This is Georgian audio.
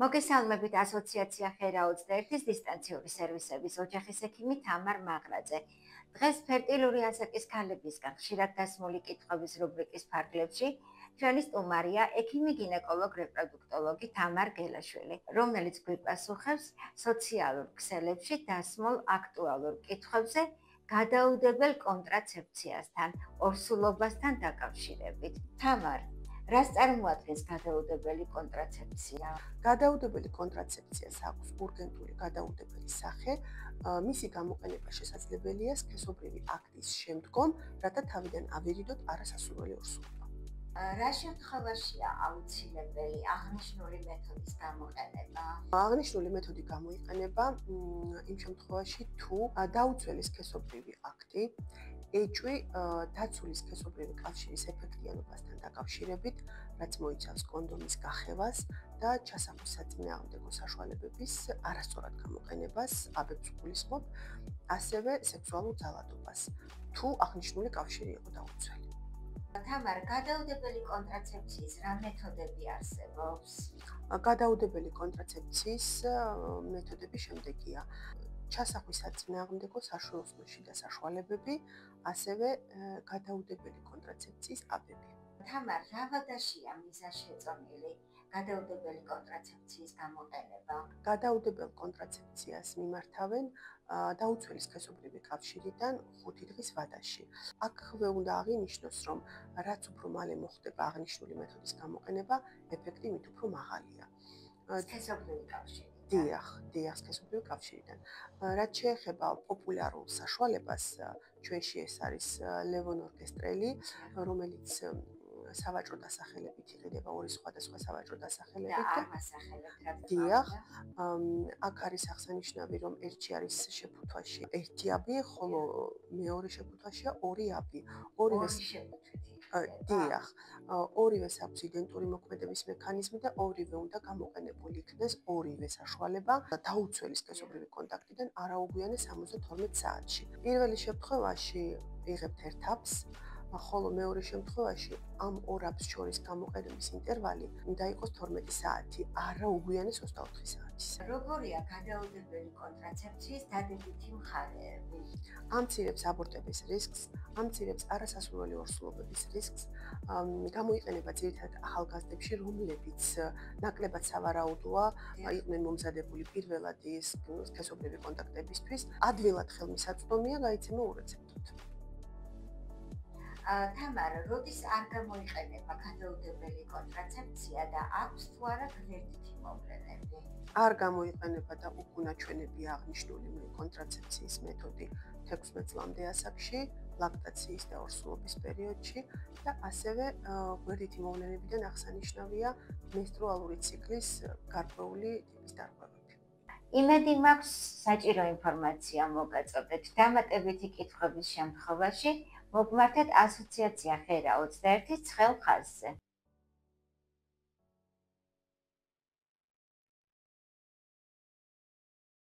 მოგესალმებით ასოციაცია ხერა 21-ის დისტანციური სერვისების ოჯახის ექიმი თამარ მაღრაძე. დღეს ფერტილური ასაკის ქალებისგან ხშირად დასმული კითხვების რუბრიკის ფარგლებში ჩვენი სტუმარია ექიმი გინეკოლოგ რეპროდუქტოლოგი თამარ გელაშვილი, რომელიც გვიპასუხებს სოციალურ ქსელებში დასმულ აქტუალურ კითხვებზე გადაუდებელ კონტრაცეფციასთან, ორსულობასთან დაკავშირებით. თამარ, რას წარმოადგენს გადაუდებელი კონტრაცეფცია? გადაუდებელი კონტრაცეფციას აქვს ურგენტული გადაუდებელი სახე. მისი გამოყენება შესაძლებელია სქესობრივი აქტის შემდგომ, რათა თავიდან ავირიდოთ არასასურველი ორსულობა. რა შემთხვევაშია აუცილებელი აღნიშნული მეთოდის გამოყენება? აღნიშნული მეთოდი გამოიყენება იმ შემთხვევაში, თუ დაუცველი სქესობრივი აქტი ეჭვი დაცული სქესობრივი კავშირის ეფექტიანობასთან დაკავშირებით, რაც მოიცავს კონდომის გახევას და ჩასახვის საწინააღმდეგო საშუალებების არასწორად გამოყენებას, აბებს გულისხმობ, ასევე სექსუალურ ძალადობას, თუ აღნიშნული კავშირი იყო დაუცველი. თამარ, გადაუდებელი კონტრაცეფციის რა მეთოდები არსებობს? გადაუდებელი კონტრაცეფციის მეთოდები შემდეგია: ჩასახვის საწინააღმდეგო საშუალოსნოში და საშუალებები, ასევე გადაუდებელი კონტრაცეფციის აბები. თამარ, რა ვადაშია მიზანშეწონილი გადაუდებელი კონტრაცეფციის გამოყენება? გადაუდებელ კონტრაცეფციას მიმართავენ დაუცველი სქესობრივი კავშირიდან 5 დღის ვადაში. აქვე უნდა აღინიშნოს, რომ რაც უფრო მალე მოხდება აღნიშნული მეთოდის გამოყენება, ეფექტი მით უფრო მაღალია. სქესობრივი კავშირი. დიახ, სქესობრივი კავშირიდან. რაც შეეხება პოპულარულ საშუალებას, ჩვენში ეს არის ლევონორგესტრელი, რომელიც სავაჭრო დასახელებით იყიდება ორი სხვადასხვა სავაჭრო დასახელებით. დიახ, აქ არის აღსანიშნავი, რომ ერთში არის შეფუთვაში 1 აბი, ხოლო მეორე შეფუთვაშია 2 აბი. დიახ, ორივეს აქვს იდენტური მოქმედების მექანიზმი და ორივე უნდა გამოყენებული იქნეს ორივე საშუალება დაუცველი სქესობრივი კონტაქტიდან არაუგვიანე 72 საათში. პირველი შემთხვევაში იღებთ ერთ აბს, ხოლო მეორე შემთხვევაში ამ ორ აბს შორის გამოყენების ინტერვალი უნდა იყოს 12 საათი, არაუგვიანე 24 საათის. როგორია გადაუდებელი კონტრაცეფციის დადებითი მხარეები? ამცირებს აბორტების რისკს, ამცირებს არასასურველი ორსულობების რისკს, გამოიყენება ძირითადად ახალგაზრდებში, რომლებიც ნაკლებად სავარაუდოა, იყვნენ მომზადებული პირველად ის სქესობრივი კონტაქტებისთვის, ადვილად ხელმისაწვდომია გაიცემა ურეცეპტოდ. თამარ, როდის არ გამოიყენება გადაუდებელი კონტრაცეფცია და აქვს თუ არა გვერდითი მოვლენები? არ გამოიყენება და უკუნაჩვენებია აღნიშნული კონტრაცეფციის მეთოდი 16 წლამდე ასაკში, ლაქტაციის და ორსულობის პერიოდში და ასევე გვერდითი მოვლენებიდან აღსანიშნავია მენსტრუალური ციკლის გარკვეული ტიპის დარღვევები. იმედი მაქვს საჭირო ინფორმაცია მოგაწოდეთ. დამატებითი კითხვების შემთხვევაში მოგმართეთ ასოციაცია ხერა 21-ის ცხელ ხაზზე.